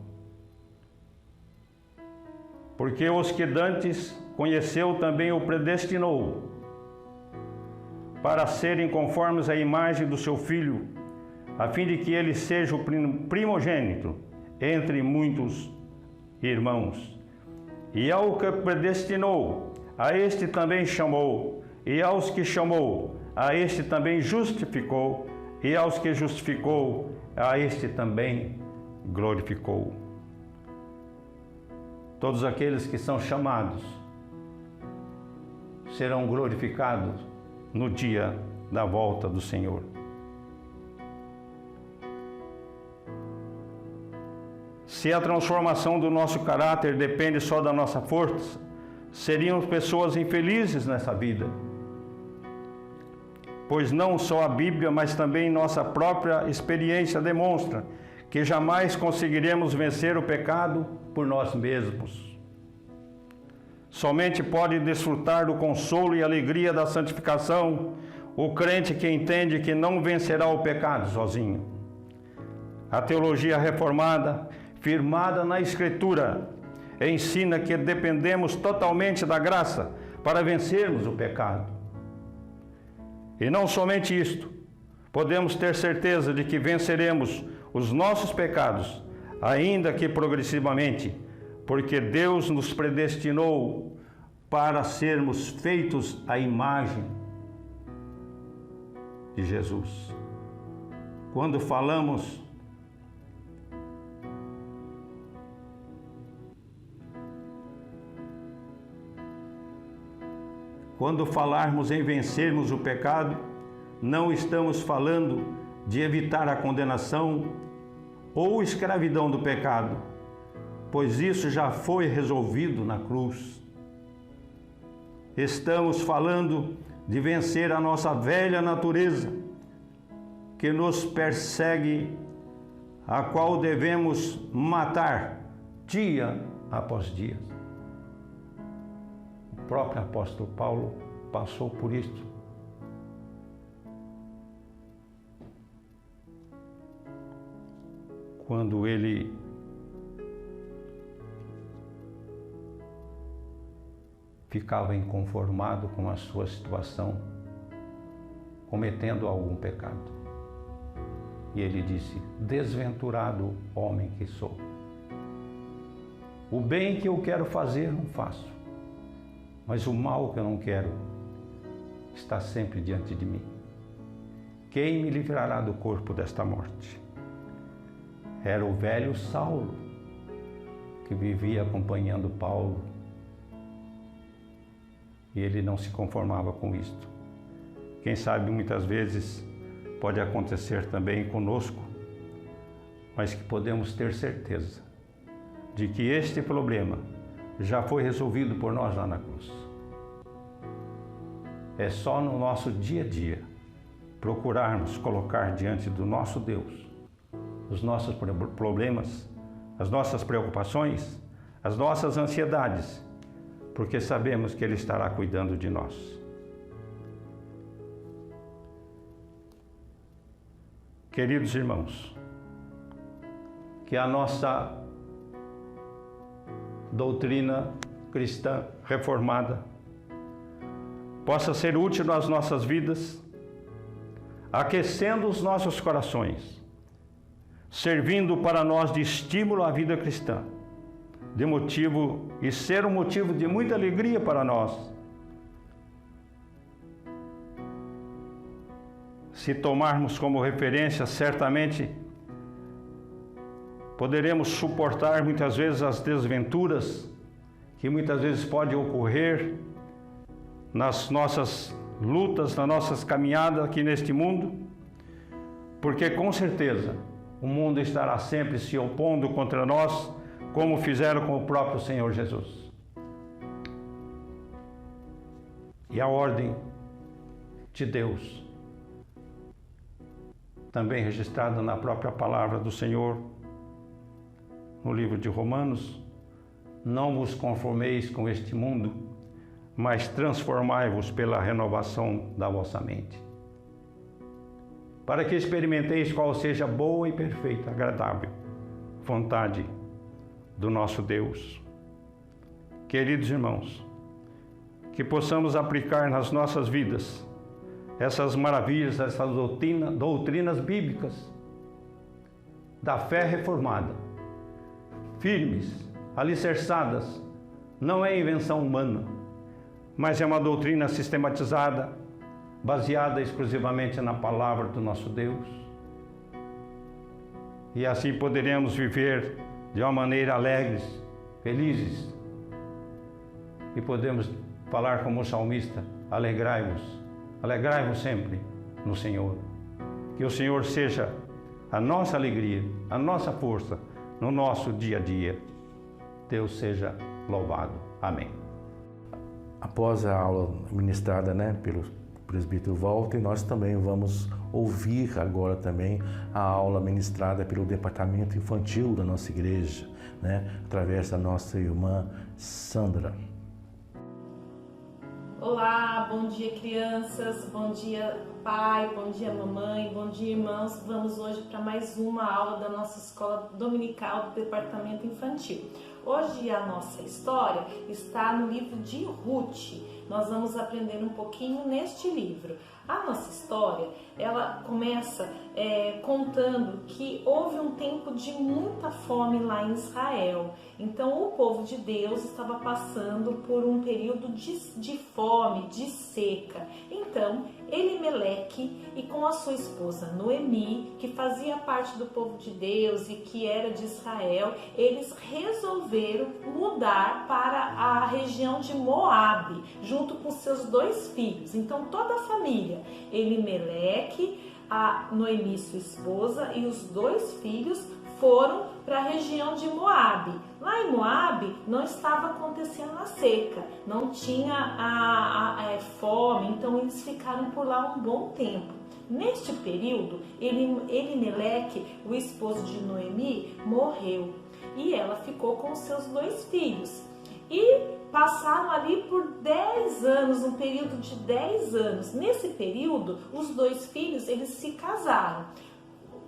Porque os que dantes conheceu também o predestinou, para serem conformes à imagem do seu Filho, a fim de que ele seja o primogênito entre muitos irmãos. E ao que predestinou, a este também chamou, e aos que chamou, a este também justificou, e aos que justificou, a este também glorificou. Todos aqueles que são chamados serão glorificados no dia da volta do Senhor. Se a transformação do nosso caráter depende só da nossa força, seríamos pessoas infelizes nessa vida. Pois não só a Bíblia, mas também nossa própria experiência demonstra que jamais conseguiremos vencer o pecado por nós mesmos. Somente pode desfrutar do consolo e alegria da santificação o crente que entende que não vencerá o pecado sozinho. A teologia reformada, firmada na Escritura, ensina que dependemos totalmente da graça para vencermos o pecado. E não somente isto, podemos ter certeza de que venceremos os nossos pecados, ainda que progressivamente, porque Deus nos predestinou para sermos feitos à imagem de Jesus. Quando falarmos em vencermos o pecado, não estamos falando de evitar a condenação ou escravidão do pecado, pois isso já foi resolvido na cruz. Estamos falando de vencer a nossa velha natureza, que nos persegue, a qual devemos matar dia após dia. O próprio apóstolo Paulo passou por isso. Quando ele ficava inconformado com a sua situação, cometendo algum pecado. E ele disse: desventurado homem que sou. O bem que eu quero fazer não faço, mas o mal que eu não quero está sempre diante de mim. Quem me livrará do corpo desta morte? Era o velho Saulo, que vivia acompanhando Paulo. E ele não se conformava com isto. Quem sabe muitas vezes pode acontecer também conosco, mas que podemos ter certeza de que este problema já foi resolvido por nós lá na cruz. É só no nosso dia a dia procurarmos colocar diante do nosso Deus os nossos problemas, as nossas preocupações, as nossas ansiedades porque sabemos que Ele estará cuidando de nós. Queridos irmãos, que a nossa doutrina cristã reformada possa ser útil nas nossas vidas, aquecendo os nossos corações, servindo para nós de estímulo à vida cristã, de motivo e ser um motivo de muita alegria para nós. Se tomarmos como referência, certamente poderemos suportar muitas vezes as desventuras que muitas vezes podem ocorrer nas nossas lutas, nas nossas caminhadas aqui neste mundo, porque com certeza o mundo estará sempre se opondo contra nós, como fizeram com o próprio Senhor Jesus. E a ordem de Deus, também registrada na própria palavra do Senhor, no livro de Romanos: não vos conformeis com este mundo, mas transformai-vos pela renovação da vossa mente, para que experimenteis qual seja a boa e perfeita, agradável vontade do nosso Deus. Queridos irmãos, que possamos aplicar nas nossas vidas essas maravilhas, essas doutrinas bíblicas da fé reformada, firmes, alicerçadas, não é invenção humana, mas é uma doutrina sistematizada, baseada exclusivamente na palavra do nosso Deus. E assim poderemos viver de uma maneira alegres, felizes, e podemos falar como o salmista: alegrai-vos sempre no Senhor. Que o Senhor seja a nossa alegria, a nossa força no nosso dia a dia. Deus seja louvado. Amém. Após a aula ministrada, pelo presbítero Walter, nós também vamos ouvir agora também a aula ministrada pelo departamento infantil da nossa igreja, através da nossa irmã Sandra. Olá, bom dia crianças, bom dia pai, bom dia mamãe, bom dia irmãos. Vamos hoje para mais uma aula da nossa escola dominical do departamento infantil. Hoje a nossa história está no livro de Ruth. Nós vamos aprender um pouquinho neste livro. A nossa história, ela começa contando que houve um tempo de muita fome lá em Israel. Então o povo de Deus estava passando por um período de fome, de seca. Então Elimeleque e com a sua esposa Noemi, que fazia parte do povo de Deus e que era de Israel, eles resolveram mudar para a região de Moabe, junto com seus 2 filhos. Então toda a família, Elimeleque, a Noemi, sua esposa, e os 2 filhos foram para a região de Moabe. Lá em Moabe não estava acontecendo a seca, não tinha a fome, então eles ficaram por lá um bom tempo. Neste período, Elimeleque, o esposo de Noemi, morreu e ela ficou com seus 2 filhos. E passaram ali por 10 anos, um período de 10 anos. Nesse período, os 2 filhos, eles se casaram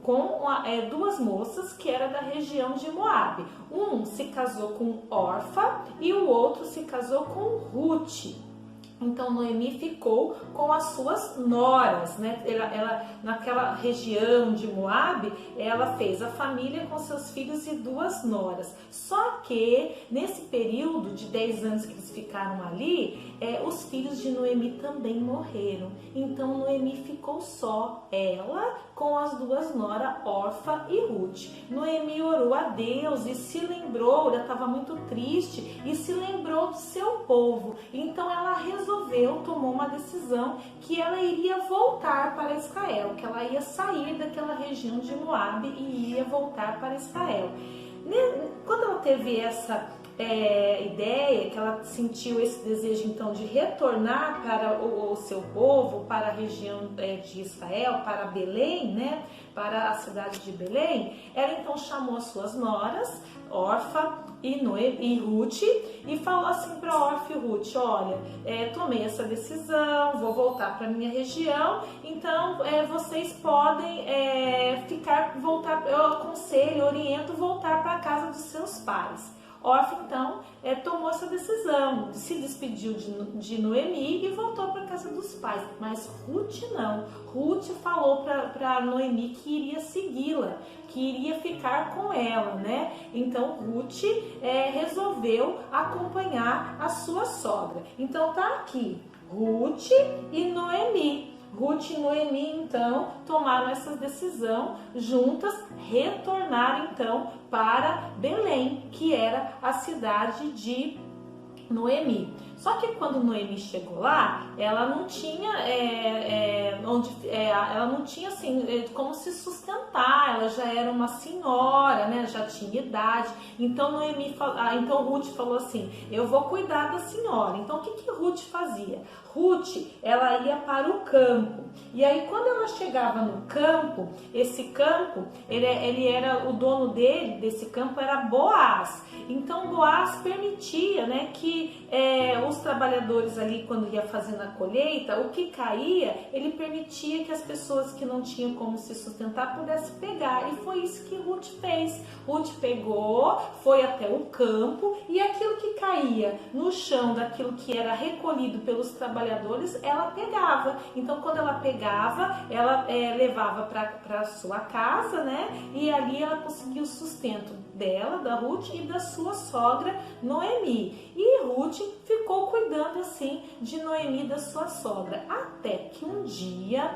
com 2 moças que eram da região de Moabe. Um se casou com Orfa e o outro se casou com Ruth. Então Noemi ficou com as suas noras, Ela naquela região de Moabe, ela fez a família com seus filhos e 2 noras. Só que nesse período de 10 anos que eles ficaram ali, os filhos de Noemi também morreram. Então Noemi ficou só, ela com as 2 noras, Orfa e Ruth. Noemi orou a Deus e se lembrou, ela estava muito triste e se lembrou do seu povo. Então ela tomou uma decisão que ela iria voltar para Israel, que ela ia sair daquela região de Moabe e ia voltar para Israel. Quando ela teve essa ideia, que ela sentiu esse desejo então de retornar para o seu povo, para a região de Israel, para Belém, né, para a cidade de Belém, ela então chamou as suas noras, Orfa e Ruth, e falou assim para Orfa e Ruth: olha, tomei essa decisão, vou voltar para minha região, então vocês podem voltar, eu aconselho, oriento voltar para a casa dos seus pais. Orfa então tomou essa decisão, se despediu de Noemi e voltou para a casa dos pais, mas Ruth não. Ruth falou para Noemi que iria segui-la, que iria ficar com ela, né? Então Ruth resolveu acompanhar a sua sogra. Então tá aqui, Ruth e Noemi. Ruth e Noemi, então, tomaram essa decisão, juntas retornaram, então, para Belém, que era a cidade de Noemi. Só que quando Noemi chegou lá, ela não tinha ela não tinha assim como se sustentar. Ela já era uma senhora, né? Já tinha idade. Então então Ruth falou assim: eu vou cuidar da senhora. Então o que Ruth fazia? Ruth, ela ia para o campo. E aí quando ela chegava no campo, esse campo, ele era o dono desse campo era Boaz. Então Boaz permitia, né, que os trabalhadores ali, quando ia fazendo a colheita, o que caía, ele permitia que as pessoas que não tinham como se sustentar pudessem pegar. E foi isso que Ruth fez. Ruth pegou, foi até o campo, e aquilo que caía no chão, daquilo que era recolhido pelos trabalhadores, ela pegava. Então quando ela pegava, ela levava para sua casa, né? E ali ela conseguiu o sustento dela, da Ruth, e da sua sogra Noemi. E Ruth ficou cuidando assim de Noemi, da sua sogra, até que um dia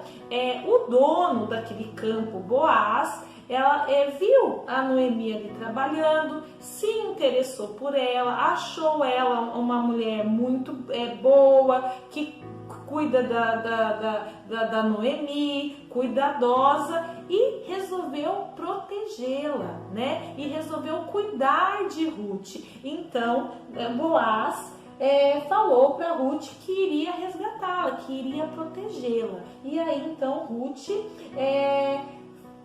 o dono daquele campo, Boaz, ela viu a Noemi ali trabalhando, se interessou por ela, achou ela uma mulher muito boa, que cuida da Noemi, cuidadosa, e resolveu protegê-la, né? E resolveu cuidar de Ruth. Então, Boaz falou para Ruth que iria resgatá-la, que iria protegê-la. E aí, então, Ruth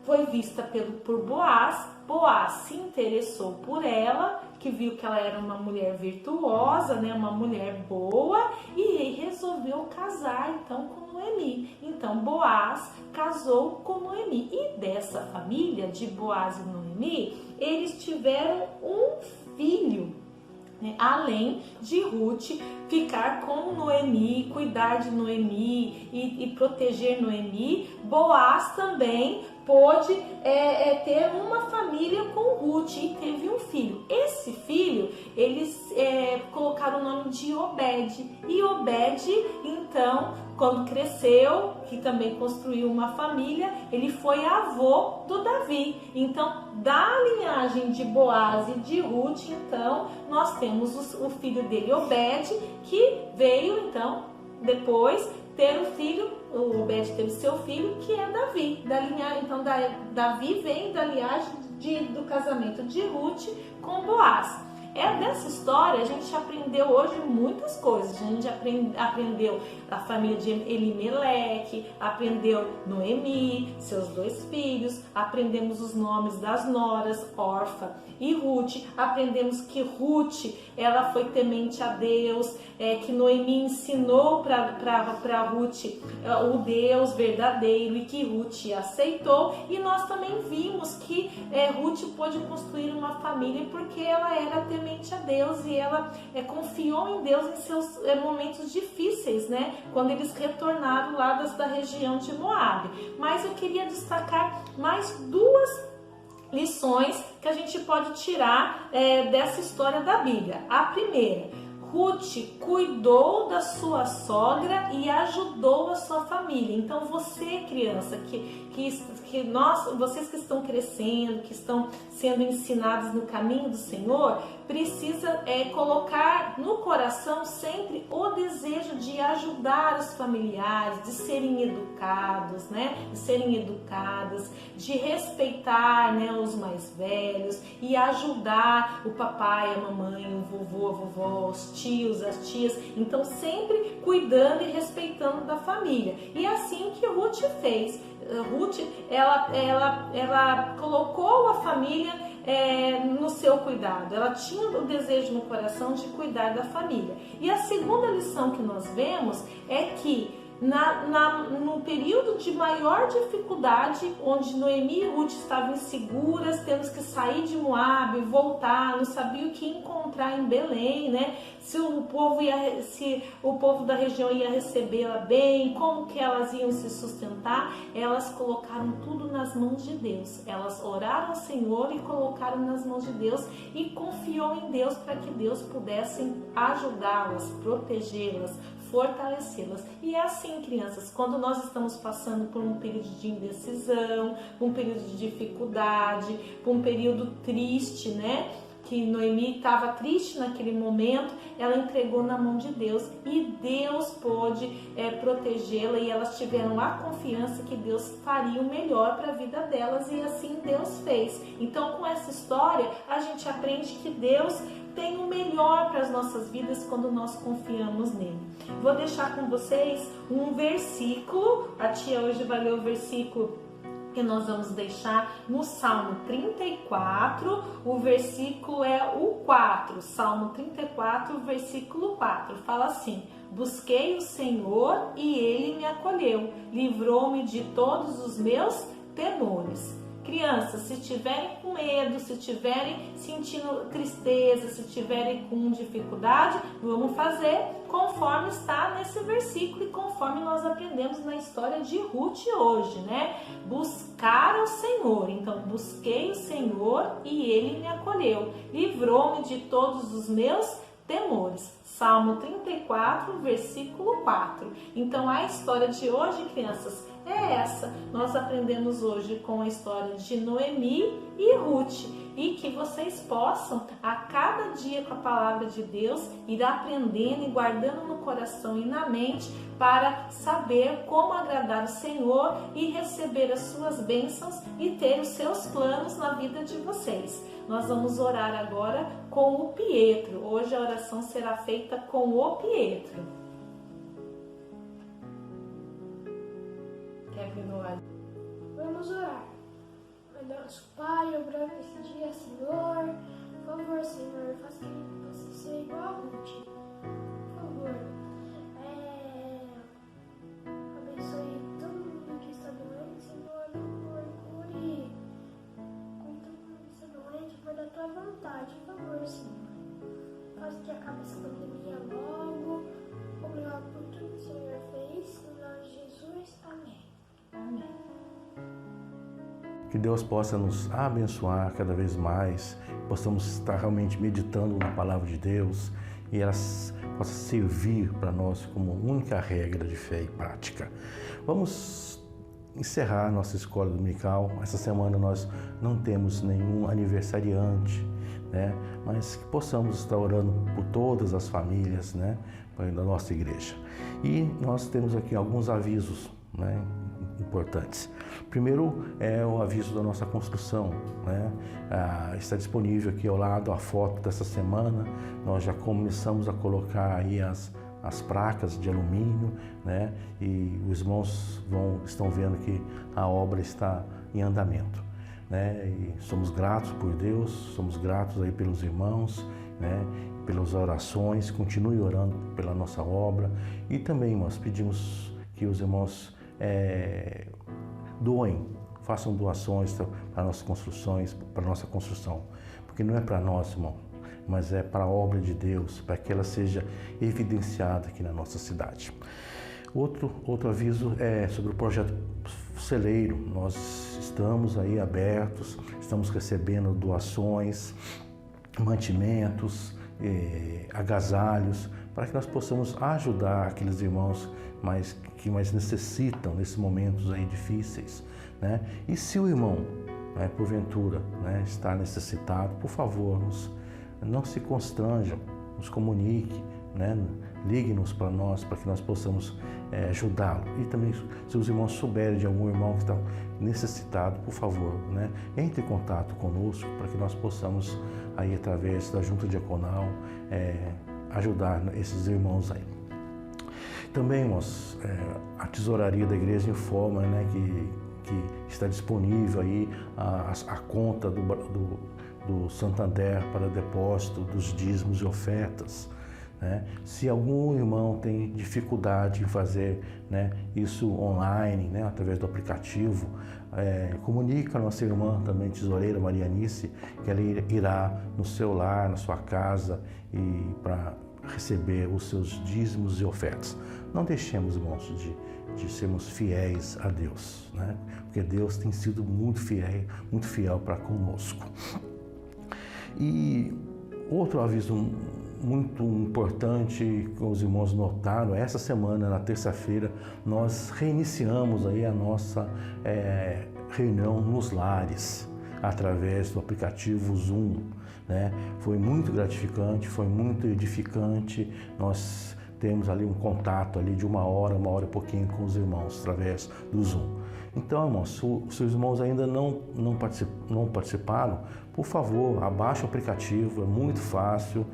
foi vista por Boaz. Boaz se interessou por ela, que viu que ela era uma mulher virtuosa, né, uma mulher boa, e resolveu casar então com Noemi. Então Boaz casou com Noemi, e dessa família de Boaz e Noemi, eles tiveram um filho, né? Além de Ruth ficar com Noemi, cuidar de Noemi e proteger Noemi, Boaz também pôde ter uma família com Ruth e teve um filho. Esse filho, eles colocaram o nome de Obed. E Obed, então, quando cresceu, que também construiu uma família, ele foi avô do Davi. Então, da linhagem de Boaz e de Ruth, então, nós temos o filho dele, Obed, que veio, então, depois ter o filho. O Obed teve seu filho, que é Davi, da linhagem. Então Davi vem da linhagem do casamento de Ruth com Boaz. Dessa história a gente aprendeu hoje muitas coisas. A gente aprendeu a família de Elimeleque, aprendeu Noemi, seus 2 filhos, aprendemos os nomes das noras, Orfa e Ruth, aprendemos que Ruth, ela foi temente a Deus, que Noemi ensinou para Ruth o Deus verdadeiro, e que Ruth aceitou. E nós também vimos que Ruth pôde construir uma família porque ela era temente a Deus, e ela confiou em Deus em seus momentos difíceis, né? Quando eles retornaram lá da região de Moabe. Mas eu queria destacar mais 2 lições que a gente pode tirar dessa história da Bíblia. A primeira: Ruth cuidou da sua sogra e ajudou a sua família. Então você, criança, vocês que estão crescendo, que estão sendo ensinados no caminho do Senhor, precisa colocar no coração sempre o desejo de ajudar os familiares, de serem educados, né? De serem educadas, de respeitar, né, os mais velhos e ajudar o papai, a mamãe, o vovô, a vovó, os tios, as tias. Então sempre cuidando e respeitando da família. E é assim que Ruth fez. Ruth, ela colocou a família no seu cuidado. Ela tinha o desejo no coração de cuidar da família. E a segunda lição que nós vemos é que no período de maior dificuldade, onde Noemi e Ruth estavam inseguras, tendo que sair de Moabe, voltar, não sabiam o que encontrar em Belém, né? Se o povo da região ia recebê-la bem, como que elas iam se sustentar, elas colocaram tudo nas mãos de Deus. Elas oraram ao Senhor e colocaram nas mãos de Deus e confiou em Deus para que Deus pudesse ajudá-las, protegê-las, fortalecê-las. E é assim, crianças, quando nós estamos passando por um período de indecisão, um período de dificuldade, por um período triste, né? Que Noemi estava triste naquele momento, ela entregou na mão de Deus e Deus pôde protegê-la, e elas tiveram a confiança que Deus faria o melhor para a vida delas, e assim Deus fez. Então, com essa história, a gente aprende que Deus tem o melhor para as nossas vidas quando nós confiamos nele. Vou deixar com vocês um versículo. A tia hoje vai ler o versículo que nós vamos deixar no Salmo 34, o versículo é o 4. Salmo 34, versículo 4, fala assim: busquei o Senhor e Ele me acolheu, livrou-me de todos os meus temores. Crianças, se estiverem com medo, se estiverem sentindo tristeza, se estiverem com dificuldade, vamos fazer conforme está nesse versículo e conforme nós aprendemos na história de Ruth hoje, né? Buscar ao Senhor. Então, busquei o Senhor e Ele me acolheu, livrou-me de todos os meus temores. Salmo 34, versículo 4. Então, a história de hoje, crianças, é essa. Nós aprendemos hoje com a história de Noemi e Ruth, e que vocês possam, a cada dia com a palavra de Deus, ir aprendendo e guardando no coração e na mente para saber como agradar o Senhor e receber as suas bênçãos e ter os seus planos na vida de vocês. Nós vamos orar agora com o Pietro. Hoje a oração será feita com o Pietro. Vamos orar. Nosso Pai, obrigado esse dia, Senhor. Por favor, Senhor, faça que ele possa ser igual a Ruth. Por favor, abençoe todo mundo que está doente, Senhor. Por favor, cure todo mundo que está doente, por da tua vontade. Por favor, Senhor, faça que acabe essa pandemia logo. Obrigado por tudo que o Senhor fez. Em nome de Jesus, amém. Amém. Que Deus possa nos abençoar cada vez mais, possamos estar realmente meditando na palavra de Deus e ela possa servir para nós como única regra de fé e prática. Vamos encerrar nossa escola dominical. Essa semana nós não temos nenhum aniversariante, né? Mas que possamos estar orando por todas as famílias, né, da nossa igreja. E nós temos aqui alguns avisos, né, importantes. Primeiro é o aviso da nossa construção, né? Está disponível aqui ao lado a foto dessa semana. Nós já começamos a colocar aí as placas de alumínio, né? E os irmãos estão vendo que a obra está em andamento, né? E somos gratos por Deus, somos gratos aí pelos irmãos, né? Pelas orações. Continue orando pela nossa obra e também nós pedimos que os irmãos doem, façam doações para nossas construções, para nossa construção, porque não é para nós, irmão, mas é para a obra de Deus, para que ela seja evidenciada aqui na nossa cidade. Outro aviso é sobre o projeto Celeiro. Nós estamos aí abertos, estamos recebendo doações, mantimentos, agasalhos, para que nós possamos ajudar aqueles irmãos que mais necessitam nesses momentos aí difíceis, né? E se o irmão, né, porventura, né, está necessitado, por favor, não se constranjam, nos comunique, né? Ligue-nos para nós, para que nós possamos ajudá-lo. E também, se os irmãos souberem de algum irmão que está necessitado, por favor, né, entre em contato conosco, para que nós possamos, aí, através da Junta Diaconal, ajudar esses irmãos aí. Também, irmãos, a tesouraria da igreja informa, né, que está disponível aí a conta do Santander para depósito dos dízimos e ofertas, né? Se algum irmão tem dificuldade em fazer, né, isso online, né, através do aplicativo, comunica a nossa irmã também, tesoureira Marianice, que ela irá no seu lar, na sua casa, e para receber os seus dízimos e ofertas. Não deixemos, irmãos, de sermos fiéis a Deus, né? Porque Deus tem sido muito fiel para conosco. E outro aviso muito importante que os irmãos notaram, essa semana, na terça-feira, nós reiniciamos aí a nossa reunião nos lares, através do aplicativo Zoom, né? Foi muito gratificante, foi muito edificante. Nós temos ali um contato ali de uma hora e pouquinho com os irmãos, através do Zoom. Então, irmãos, se os irmãos ainda não participaram, por favor, abaixe o aplicativo, é muito fácil,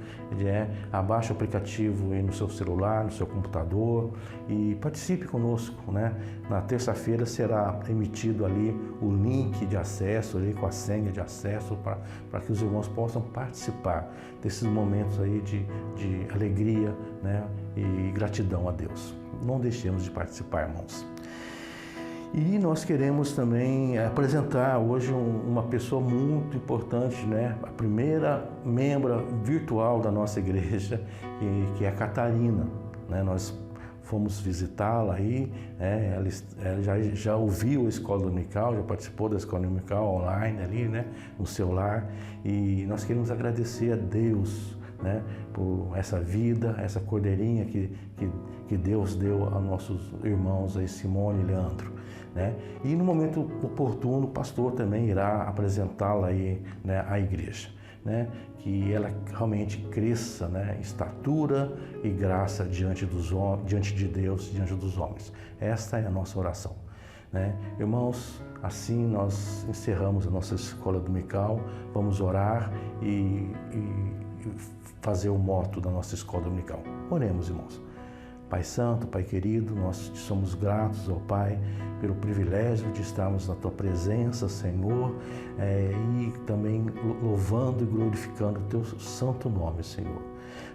abaixe o aplicativo aí no seu celular, no seu computador e participe conosco, né? Na terça-feira será emitido ali o link de acesso, ali com a senha de acesso, para que os irmãos possam participar desses momentos aí de alegria, né? E gratidão a Deus. Não deixemos de participar, irmãos. E nós queremos também apresentar hoje uma pessoa muito importante, né? A primeira membro virtual da nossa igreja, que é a Catarina, né? Nós fomos visitá-la aí, ela já ouviu a escola dominical, já participou da escola dominical online ali, né? No seu lar, e nós queremos agradecer a Deus, né, por essa vida, essa cordeirinha que Deus deu aos nossos irmãos aí, Simone e Leandro, né? E no momento oportuno o pastor também irá apresentá-la aí, né, à igreja, né? Que ela realmente cresça, né, em estatura e graça diante de Deus, diante dos homens. Esta é a nossa oração, né? Irmãos, assim nós encerramos a nossa escola dominical. Vamos orar e fazer o moto da nossa escola dominical. Oremos, irmãos. Pai Santo, Pai querido, nós te somos gratos, ó Pai, pelo privilégio de estarmos na Tua presença, Senhor, e também louvando e glorificando o Teu santo nome, Senhor.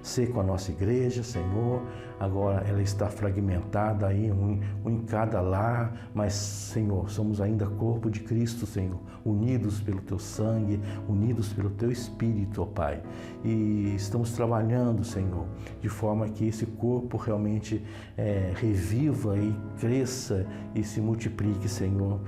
Sê com a nossa igreja, Senhor. Agora ela está fragmentada aí, um em cada lar, mas, Senhor, somos ainda corpo de Cristo, Senhor, unidos pelo Teu sangue, unidos pelo Teu Espírito, ó Pai. E estamos trabalhando, Senhor, de forma que esse corpo realmente reviva e cresça e se multiplique, Senhor,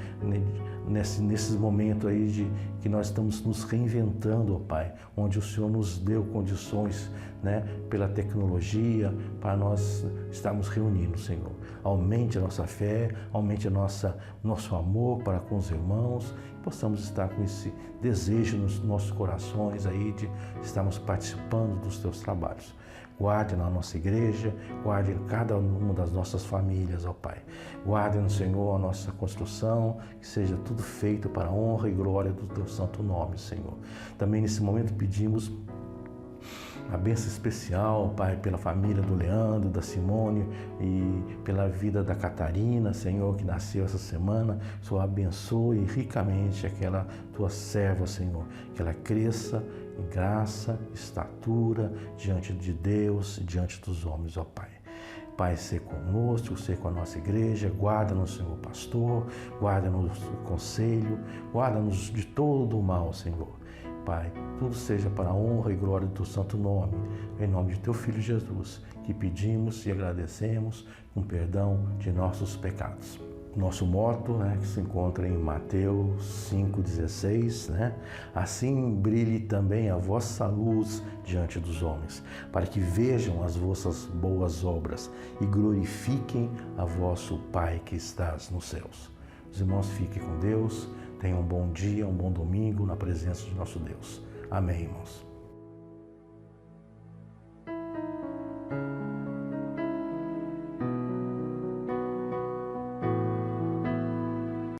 nesses momentos aí que nós estamos nos reinventando, ó Pai, onde o Senhor nos deu condições, né, pela tecnologia, para nós estarmos reunidos, Senhor. Aumente a nossa fé, aumente nosso amor para com os irmãos, possamos estar com esse desejo nos nossos corações aí de estarmos participando dos Teus trabalhos. Guarde na nossa igreja, guarde em cada uma das nossas famílias, ó Pai. Guarde no Senhor a nossa construção, que seja tudo feito para a honra e glória do Teu santo nome, Senhor. Também nesse momento pedimos a bênção especial, Pai, pela família do Leandro, da Simone e pela vida da Catarina, Senhor, que nasceu essa semana. Senhor, abençoe ricamente aquela Tua serva, Senhor, que ela cresça em graça, estatura, diante de Deus e diante dos homens, ó Pai. Pai, ser conosco, ser com a nossa igreja, guarda-nos, Senhor, pastor, guarda-nos o conselho, guarda-nos de todo o mal, Senhor. Pai, tudo seja para a honra e glória do Teu santo nome, em nome de Teu Filho Jesus, que pedimos e agradecemos com perdão de nossos pecados. nosso motto, né, que se encontra em Mateus 5,16, né? Assim brilhe também a vossa luz diante dos homens, para que vejam as vossas boas obras e glorifiquem a vosso Pai que estás nos céus. Os irmãos, fiquem com Deus, tenham um bom dia, um bom domingo na presença de nosso Deus. Amém, irmãos.